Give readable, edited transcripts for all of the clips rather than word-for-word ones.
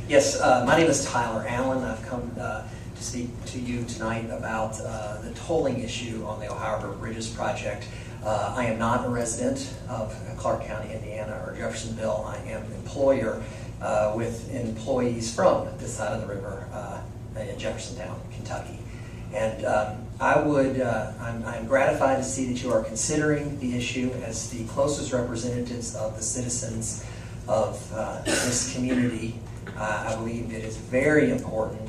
Yes, my name is Tyler Allen. I've come to speak to you tonight about the tolling issue on the Ohio River Bridges project. I am not a resident of Clark County, Indiana, or Jeffersonville. I am an employer with employees from this side of the river in Jeffersontown, Kentucky. And I'm gratified to see that you are considering the issue as the closest representatives of the citizens of this community. I believe it is very important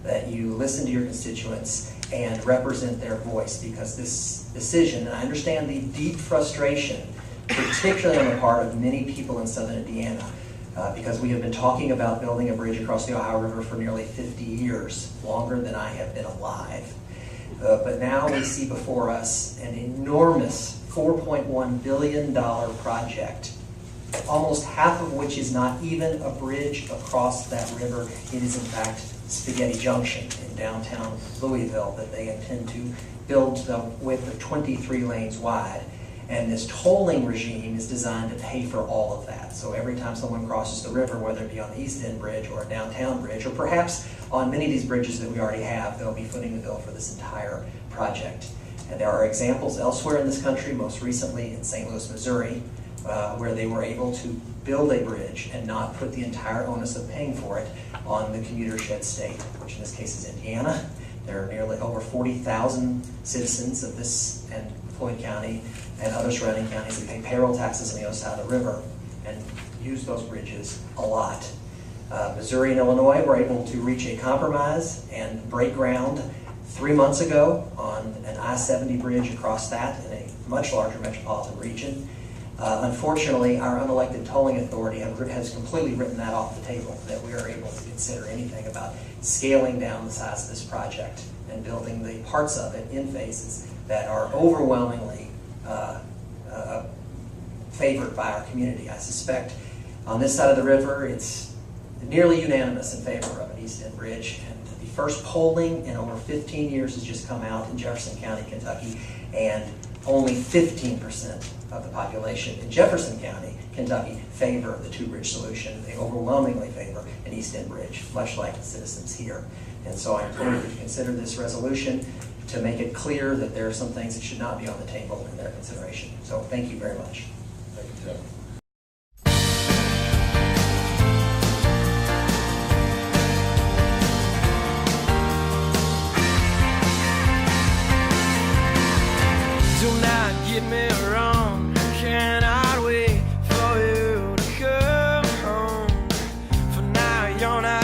that you listen to your constituents and represent their voice, because this decision, and I understand the deep frustration, particularly on the part of many people in southern Indiana, because we have been talking about building a bridge across the Ohio River for nearly 50 years, longer than I have been alive. But now we see before us an enormous $4.1 billion project, almost half of which is not even a bridge across that river. It is in fact Spaghetti Junction in downtown Louisville that they intend to build the width of 23 lanes wide. And this tolling regime is designed to pay for all of that. So every time someone crosses the river, whether it be on the East End Bridge or a downtown bridge, or perhaps on many of these bridges that we already have, they'll be footing the bill for this entire project. And there are examples elsewhere in this country, most recently in St. Louis, Missouri, where they were able to build a bridge and not put the entire onus of paying for it on the commuter shed state, which in this case is Indiana. There are nearly over 40,000 citizens of this and Floyd County and other surrounding counties that pay payroll taxes on the other side of the river and use those bridges a lot. Missouri and Illinois were able to reach a compromise and break ground 3 months ago on an I-70 bridge across that in a much larger metropolitan region. Unfortunately, our unelected tolling authority has completely written that off the table, that we are able to consider anything about scaling down the size of this project and building the parts of it in phases that are overwhelmingly favored by our community. I suspect on this side of the river, it's nearly unanimous in favor of an East End Bridge. And the first polling in over 15 years has just come out in Jefferson County, Kentucky, and only 15% of the population in Jefferson County, Kentucky, favor the two-bridge solution. They overwhelmingly favor an East End Bridge, much like the citizens here. And so I implore you to consider this resolution to make it clear that there are some things that should not be on the table in their consideration. So thank you very much. Thank you, Tim. Do not get me wrong, cannot wait for you to come home. For now, you're not